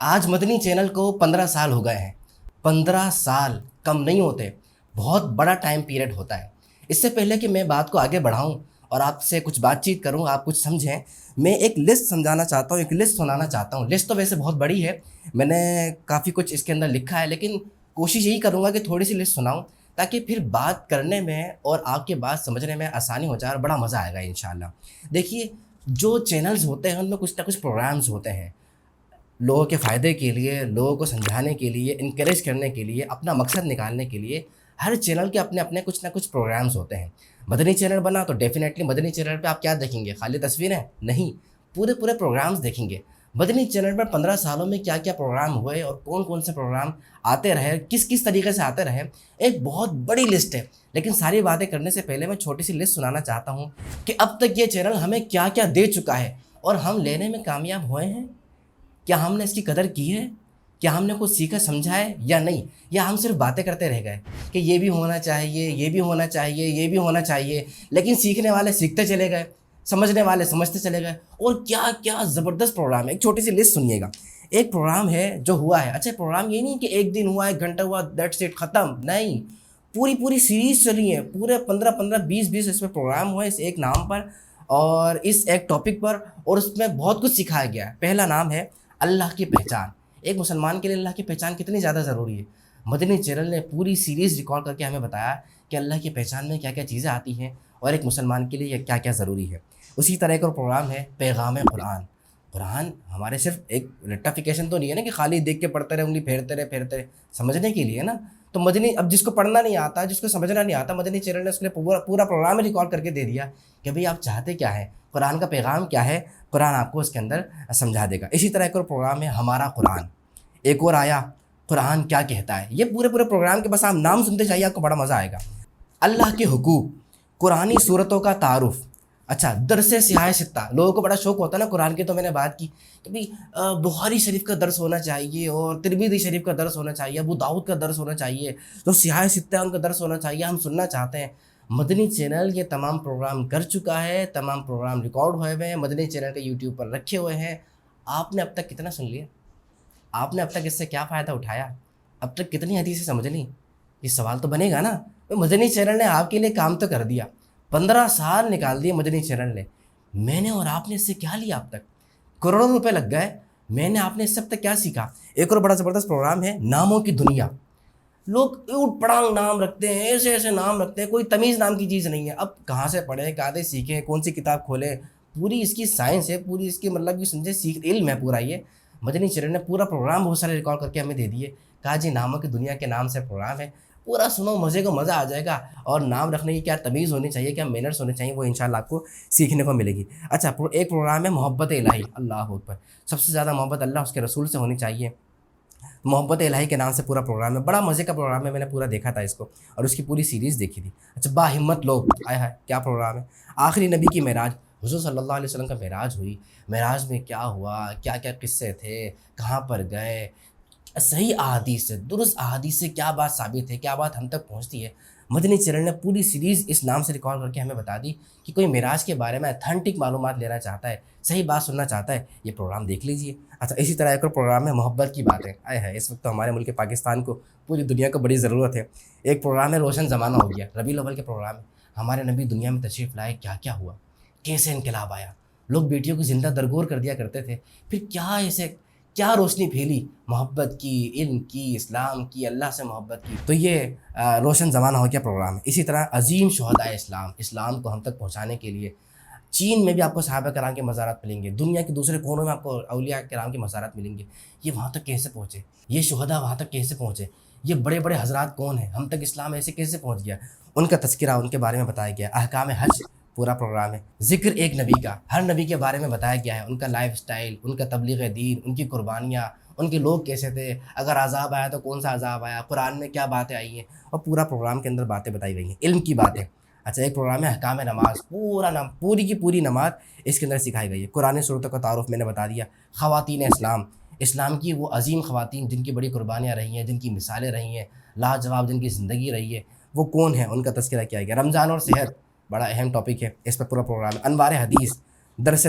آج مدنی چینل کو 15 سال ہو گئے ہیں۔ 15 سال کم نہیں ہوتے، بہت بڑا ٹائم پیریڈ ہوتا ہے۔ اس سے پہلے کہ میں بات کو آگے بڑھاؤں اور آپ سے کچھ بات چیت کروں، آپ کچھ سمجھیں، میں ایک لسٹ سمجھانا چاہتا ہوں، ایک لسٹ سنانا چاہتا ہوں۔ لسٹ تو ویسے بہت بڑی ہے، میں نے کافی کچھ اس کے اندر لکھا ہے، لیکن کوشش یہی کروں گا کہ تھوڑی سی لسٹ سناؤں تاکہ پھر بات کرنے میں اور آپ کے بات سمجھنے میں آسانی ہو جائے اور بڑا مزہ آئے گا انشاءاللہ۔ دیکھیے، جو چینلز ہوتے ہیں ان میں کچھ نہ کچھ پروگرامز ہوتے ہیں، لوگوں کے فائدے کے لیے، لوگوں کو سمجھانے کے لیے، انکریج کرنے کے لیے، اپنا مقصد نکالنے کے لیے ہر چینل کے اپنے اپنے کچھ نہ کچھ پروگرامز ہوتے ہیں۔ مدنی چینل بنا تو ڈیفینیٹلی مدنی چینل پہ آپ کیا دیکھیں گے؟ خالی تصویریں نہیں، پورے پورے پروگرامز دیکھیں گے۔ مدنی چینل پر 15 سالوں میں کیا کیا پروگرام ہوئے اور کون کون سے پروگرام آتے رہے، کس کس طریقے سے آتے رہے، ایک بہت بڑی لسٹ ہے۔ لیکن ساری باتیں کرنے سے پہلے میں چھوٹی سی لسٹ سنانا چاہتا ہوں کہ اب تک یہ چینل ہمیں کیا کیا دے چکا ہے اور ہم لینے میں کامیاب ہوئے ہیں۔ کیا ہم نے اس کی قدر کی ہے؟ کیا ہم نے کچھ سیکھا سمجھا ہے یا نہیں؟ یا ہم صرف باتیں کرتے رہ گئے کہ یہ بھی ہونا چاہیے، یہ بھی ہونا چاہیے، یہ بھی ہونا چاہیے، لیکن سیکھنے والے سیکھتے چلے گئے، سمجھنے والے سمجھتے چلے گئے، اور کیا کیا زبردست پروگرام ہے۔ ایک چھوٹی سی لسٹ سنیے گا۔ ایک پروگرام ہے جو ہوا ہے، اچھا پروگرام یہ نہیں کہ ایک دن ہوا، 1 گھنٹہ ہوا، دیٹس اٹ، ختم، نہیں، پوری پوری سیریز چلی ہے، پورے 15 15 20 20 اس میں پروگرام ہوئے اس ایک نام پر اور اس ایک ٹاپک پر، اور اس میں بہت کچھ سکھایا گیا ہے۔ پہلا نام ہے اللہ کی پہچان۔ ایک مسلمان کے لیے اللہ کی پہچان کتنی زیادہ ضروری ہے۔ مدنی چینل نے پوری سیریز ریکارڈ کر کے ہمیں بتایا کہ اللہ کی پہچان میں کیا کیا چیزیں آتی ہیں اور ایک مسلمان کے لیے کیا کیا ضروری ہے۔ اسی طرح ایک اور پروگرام ہے پیغام قرآن۔ قرآن ہمارے صرف ایک رٹیفیکیشن تو نہیں ہے نا کہ خالی دیکھ کے پڑھتے رہے، انگلی پھیرتے رہے، سمجھنے کے لیے نا۔ تو مدنی، اب جس کو پڑھنا نہیں آتا، جس کو سمجھنا نہیں آتا، مدنی چینل نے اس کے لیے پورا پروگرام ریکارڈ کر کے دے دیا کہ بھئی آپ چاہتے کیا ہے، قرآن کا پیغام کیا ہے، قرآن آپ کو اس کے اندر سمجھا دے گا۔ اسی طرح ایک اور پروگرام ہے ہمارا قرآن۔ ایک اور آیا قرآن کیا کہتا ہے۔ یہ پورے پورے پروگرام کے بس آپ نام سنتے جائیے، آپ کو بڑا مزہ آئے گا۔ اللہ کے حقوق، قرآنی صورتوں کا تعارف۔ اچھا، درس سیاہ ستہ، لوگوں کو بڑا شوق ہوتا ہے نا قرآن کی، تو میں نے بات کی کہ بھئی بخاری شریف کا درس ہونا چاہیے اور ترمذی شریف کا درس ہونا چاہیے، ابو داؤد کا درس ہونا چاہیے، جو سیاہ ستہ ان کا درس ہونا چاہیے، ہم سننا چاہتے ہیں۔ مدنی چینل یہ تمام پروگرام کر چکا ہے، تمام پروگرام ریکارڈ ہوئے ہوئے ہیں، مدنی چینل کے یوٹیوب پر رکھے ہوئے ہیں۔ آپ نے اب تک کتنا سن لیا؟ آپ نے اب تک اس سے کیا فائدہ اٹھایا؟ اب تک کتنی حدیثیں سمجھ لیں؟ یہ سوال تو بنے گا نا۔ مدنی چینل نے آپ کے لیے کام تو کر دیا، 15 سال نکال دیے مدنی چینل نے۔ میں نے اور آپ نے اس سے کیا لیا اب تک؟ کروڑوں روپے لگ گئے، میں نے آپ نے اس سے اب تک کیا سیکھا؟ ایک اور بڑا زبردست پروگرام ہے ناموں کی دنیا۔ لوگ اوٹ پڑانگ نام رکھتے ہیں، ایسے ایسے نام رکھتے ہیں، کوئی تمیز نام کی چیز نہیں ہے۔ اب کہاں سے پڑھیں، کہاں سے سیکھیں، کون سی کتاب کھولیں، پوری اس کی سائنس ہے، پوری اس کی مطلب کہ سمجھے علم ہے پورا۔ یہ مدنی چینل نے پورا پروگرام بہت سارے ریکارڈ کر کے ہمیں دے دیے، کہا جی ناموں کی دنیا کے نام سے پروگرام ہے، پورا سنو، مزے کو مزہ آ جائے گا، اور نام رکھنے کی کیا تمیز ہونی چاہیے، کیا مینرز ہونے چاہیے، وہ انشاءاللہ آپ کو سیکھنے کو ملے گی۔ اچھا، ایک پروگرام ہے محبت الہی۔ اللہ اکبر، سب سے زیادہ محبت اللہ اس کے رسول سے ہونی چاہیے۔ محبت الہی کے نام سے پورا پروگرام ہے، بڑا مزے کا پروگرام ہے، میں نے پورا دیکھا تھا اس کو اور اس کی پوری سیریز دیکھی تھی۔ اچھا، با ہمت لوگ، آئے ہائے کیا پروگرام ہے۔ آخری نبی کی معراج، حضور صلی اللہ علیہ وسلم کا معراج ہوئی، معراج میں کیا ہوا، کیا کیا قصے تھے، کہاں پر گئے، صحیح احادیث سے، درست احادیث سے کیا بات ثابت ہے، کیا بات ہم تک پہنچتی ہے۔ مدنی چینل نے پوری سیریز اس نام سے ریکارڈ کر کے ہمیں بتا دی کہ کوئی معراج کے بارے میں اتھینٹک معلومات لینا چاہتا ہے، صحیح بات سننا چاہتا ہے، یہ پروگرام دیکھ لیجئے۔ اچھا، اسی طرح ایک اور پروگرام ہے محبت کی باتیں۔ آئے ہے، اس وقت تو ہمارے ملک پاکستان کو، پوری دنیا کو بڑی ضرورت ہے۔ ایک پروگرام ہے روشن زمانہ ہو گیا، ربیع الاول کے پروگرام ہے، ہمارے نبی دنیا میں تشریف لائے، کیا کیا ہوا، کیسے انقلاب آیا، لوگ بیٹیوں کو زندہ درگور کر دیا کرتے تھے، پھر کیا ایسے کیا روشنی پھیلی محبت کی، علم کی، اسلام کی، اللہ سے محبت کی۔ تو یہ روشن زمانہ ہو گیا پروگرام ہے۔ اسی طرح عظیم شہداء اسلام، اسلام کو ہم تک پہنچانے کے لیے چین میں بھی آپ کو صحابہ کرام کے مزارات ملیں گے، دنیا کے دوسرے کونوں میں آپ کو اولیاء کرام کے مزارات ملیں گے۔ یہ وہاں تک کیسے پہنچے، یہ شہداء وہاں تک کیسے پہنچے، یہ بڑے بڑے حضرات کون ہیں، ہم تک اسلام ایسے کیسے پہنچ گیا، ان کا تذکرہ، ان کے بارے میں بتایا گیا۔ احکام حج پورا پروگرام ہے، ذکر ایک نبی کا، ہر نبی کے بارے میں بتایا گیا ہے، ان کا لائف سٹائل، ان کا تبلیغ دین، ان کی قربانیاں، ان کے لوگ کیسے تھے، اگر عذاب آیا تو کون سا عذاب آیا، قرآن میں کیا باتیں آئی ہیں، اور پورا پروگرام کے اندر باتیں بتائی گئی ہیں، علم کی باتیں۔ اچھا، ایک پروگرام ہے احکام نماز، پوری کی پوری نماز اس کے اندر سکھائی گئی ہے۔ قرآن صورتوں کا تعارف میں نے بتا دیا۔ خواتین اسلام، اسلام کی وہ عظیم خواتین جن کی بڑی قربانیاں رہی ہیں، جن کی مثالیں رہی ہیں، لاجواب جن کی زندگی رہی ہے، وہ کون ہیں، ان کا تذکرہ کیا گیا۔ رمضان اور صحت بڑا اہم ٹاپک ہے، اس پر پورا پروگرام ہے۔ انوار حدیث، درس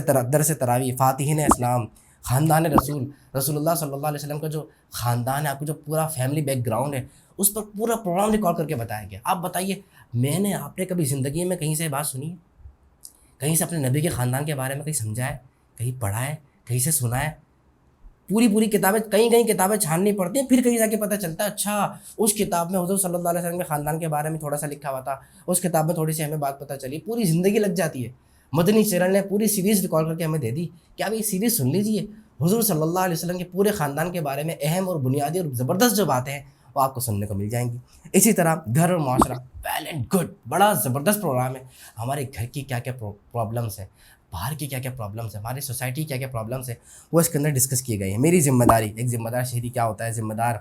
تراویح، فاتحین اسلام، خاندان رسول، رسول اللہ صلی اللہ علیہ وسلم کا جو خاندان ہے، آپ کو جو پورا فیملی بیک گراؤنڈ ہے، اس پر پورا پروگرام ریکارڈ کر کے بتایا گیا. آپ بتائیے، آپ نے کبھی زندگی میں کہیں سے بات سنی ہے؟ کہیں سے اپنے نبی کے خاندان کے بارے میں کہیں سمجھا ہے، کہیں پڑھا ہے، کہیں سے سنا ہے؟ پوری کتابیں، کہیں کتابیں چھاننی پڑتی ہیں، پھر کہیں جا کے پتہ چلتا ہے اچھا اس کتاب میں حضور صلی اللہ علیہ وسلم کے خاندان کے بارے میں تھوڑا سا لکھا ہوا تھا، اس کتاب میں تھوڑی سی ہمیں بات پتہ چلی. پوری زندگی لگ جاتی ہے. مدنی چینل نے پوری سیریز ریکارڈ کر کے ہمیں دے دی کہ آپ یہ سیریز سن لیجیے، حضور صلی اللہ علیہ وسلم کے پورے خاندان کے بارے میں اہم اور بنیادی اور زبردست جو باتیں ہیں وہ آپ کو سننے کو مل جائیں گی. اسی طرح گھر اور معاشرہ، ویل اینڈ گڈ، بڑا زبردست پروگرام ہے. ہمارے گھر کی کیا کیا پرابلمس ہیں، باہر کی کیا کیا پرابلمس ہیں، ہماری سوسائٹی کیا کیا پرابلمس ہیں، وہ اس کے اندر ڈسکس کیے گئے ہیں. میری ذمہ داری، ایک ذمہ دار شہری کیا ہوتا ہے، ذمہ دار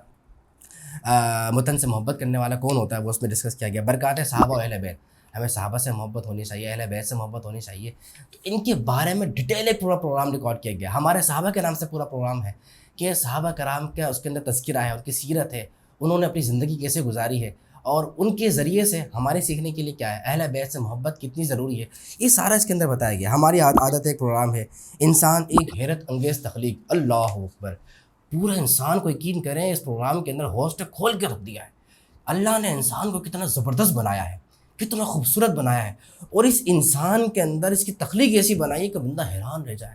وطن سے محبت کرنے والا کون ہوتا ہے، وہ اس میں ڈسکس کیا گیا. برکات صحابہ و اہل بیت، ہمیں صحابہ سے محبت ہونی چاہیے، اہل بیت سے محبت ہونی چاہیے. تو ان کے بارے میں ڈیٹیل ایک پورا پروگرام ریکارڈ کیا گیا. ہمارے صحابہ کے نام سے پورا پروگرام ہے کہ صحابہ کرام کا اس کے اندر تذکرہ ہے، ان کی سیرت ہے، انہوں نے اپنی زندگی کیسے گزاری ہے، اور ان کے ذریعے سے ہمارے سیکھنے کے لیے کیا ہے، اہل بیت سے محبت کتنی ضروری ہے، یہ سارا اس کے اندر بتایا گیا. ہماری عادت ایک پروگرام ہے انسان ایک حیرت انگیز تخلیق. اللہ اکبر، پورا انسان کو یقین کریں اس پروگرام کے اندر ہوسٹ کھول کے رکھ دیا ہے. اللہ نے انسان کو کتنا زبردست بنایا ہے، کتنا خوبصورت بنایا ہے، اور اس انسان کے اندر اس کی تخلیق ایسی بنائی ہے کہ بندہ حیران رہ جائے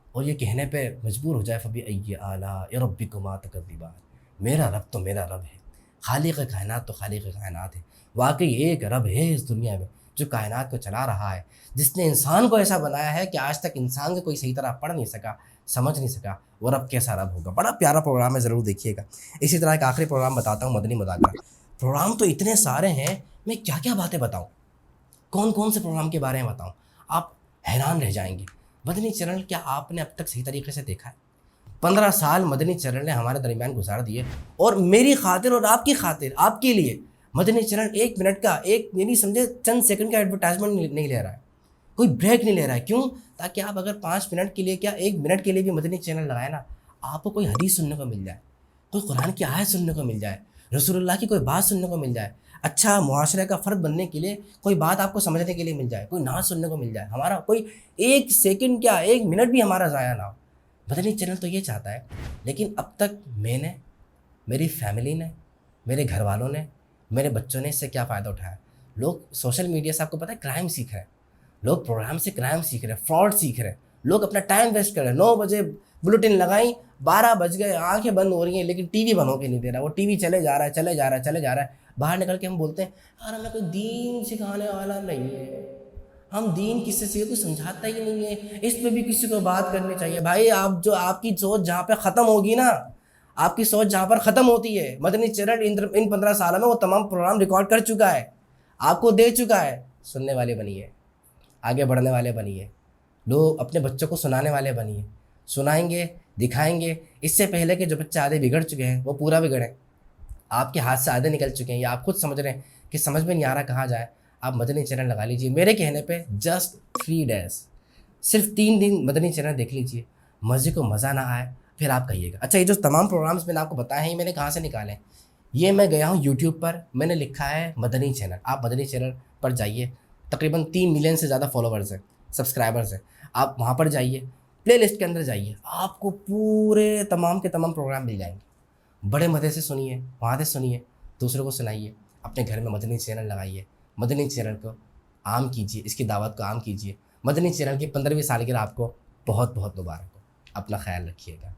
اور یہ کہنے پہ مجبور ہو جائے فبأي آلاء ربكما تكذبان. میرا رب تو میرا رب ہے، خالق کائنات تو خالق کائنات ہے. واقعی ایک رب ہے اس دنیا میں جو کائنات کو چلا رہا ہے، جس نے انسان کو ایسا بنایا ہے کہ آج تک انسان کو کوئی صحیح طرح پڑھ نہیں سکا، سمجھ نہیں سکا. وہ رب کیسا رب ہوگا. بڑا پیارا پروگرام ہے، ضرور دیکھیے گا. اسی طرح ایک آخری پروگرام بتاتا ہوں، مدنی مذاکرہ. پروگرام تو اتنے سارے ہیں، میں کیا کیا باتیں بتاؤں، کون کون سے پروگرام کے بارے میں بتاؤں، آپ حیران رہ جائیں گے. مدنی چینل کیا آپ نے اب تک صحیح طریقے سے دیکھا ہے؟ 15 سال مدنی چینل نے ہمارے درمیان گزار دیے، اور میری خاطر اور آپ کی خاطر، آپ کے لیے مدنی چینل 1 منٹ کا، ایک یعنی سمجھے چند سیکنڈ کا ایڈورٹائزمنٹ نہیں لے رہا ہے، کوئی بریک نہیں لے رہا ہے. کیوں؟ تاکہ آپ اگر 5 منٹ کے لیے، کیا 1 منٹ کے لیے بھی مدنی چینل لگائے نا، آپ کو کوئی حدیث سننے کو مل جائے، کوئی قرآن کی آیت سننے کو مل جائے، رسول اللہ کی کوئی بات سننے کو مل جائے، اچھا معاشرے کا فرد بننے کے لیے کوئی بات آپ کو سمجھنے کے لیے مل جائے، کوئی نعت سننے کو مل جائے، ہمارا کوئی 1 سیکنڈ کیا 1 منٹ بھی ہمارا ضائع نہ ہو. مدنی چینل تو یہ چاہتا ہے. لیکن اب تک میں نے، میری فیملی نے، میرے گھر والوں نے، میرے بچوں نے اس سے کیا فائدہ اٹھایا؟ لوگ سوشل میڈیا سے، آپ کو پتہ ہے، کرائم سیکھ رہے ہیں. لوگ پروگرام سے کرائم سیکھ رہے ہیں، فراڈ سیکھ رہے ہیں. لوگ اپنا ٹائم ویسٹ کر رہے ہیں. 9 بجے بلوٹن لگائیں، 12 بج گئے، آنکھیں بند ہو رہی ہیں، لیکن ٹی وی بند ہو کے نہیں دے رہا. وہ ٹی وی چلے جا رہا ہے، چلے جا رہا ہے، چلے جا رہا ہے. باہر نکل کے ہم بولتے ہیں یار ہمیں کوئی دین سکھانے والا نہیں ہے، ہم دین کس سے سیکھے، کوئی سمجھاتا ہی نہیں ہے، اس پہ بھی کسی کو بات کرنی چاہیے. بھائی آپ کی سوچ جہاں پہ ختم ہوگی نا، آپ کی سوچ جہاں پر ختم ہوتی ہے، مدنی چینل ان 15 سالوں میں وہ تمام پروگرام ریکارڈ کر چکا ہے، آپ کو دے چکا ہے. سننے والے بنیے، آگے بڑھنے والے بنیے، لوگ اپنے بچوں کو سنانے والے بنیے. سنائیں گے، دکھائیں گے. اس سے پہلے کہ جو بچے آدھے بگڑ چکے ہیں وہ پورا بگڑیں، آپ کے ہاتھ سے آدھے نکل چکے ہیں، یا آپ خود سمجھ رہے ہیں کہ سمجھ میں نہیں آ رہا کہاں جائے، آپ مدنی چینل لگا لیجیے. میرے کہنے پہ جسٹ 3 days، صرف 3 دن مدنی چینل دیکھ لیجیے. مزے کو مزہ نہ آئے پھر آپ کہیے گا. اچھا، یہ جو تمام پروگرامس میں نے آپ کو بتائے ہیں، یہ میں نے کہاں سے نکالے ہیں؟ یہ میں گیا ہوں یوٹیوب پر، میں نے لکھا ہے مدنی چینل. آپ مدنی چینل پر جائیے، تقریباً 3 ملین سے زیادہ فالوورز ہیں، سبسکرائبرز ہیں. آپ وہاں پر جائیے، پلے لسٹ کے اندر جائیے، آپ کو پورے تمام کے تمام پروگرام مل جائیں گے. بڑے مزے سے سنیے، وہاں سے سنیے، دوسروں کو سنائیے، اپنے گھر میں مدنی چینل لگائیے. مدنی چینل کو عام کیجیے، اس کی دعوت کو عام کیجیے. مدنی چینل کی 15ویں سالگرہ آپ کو بہت بہت مبارک ہو. اپنا خیال رکھیے گا.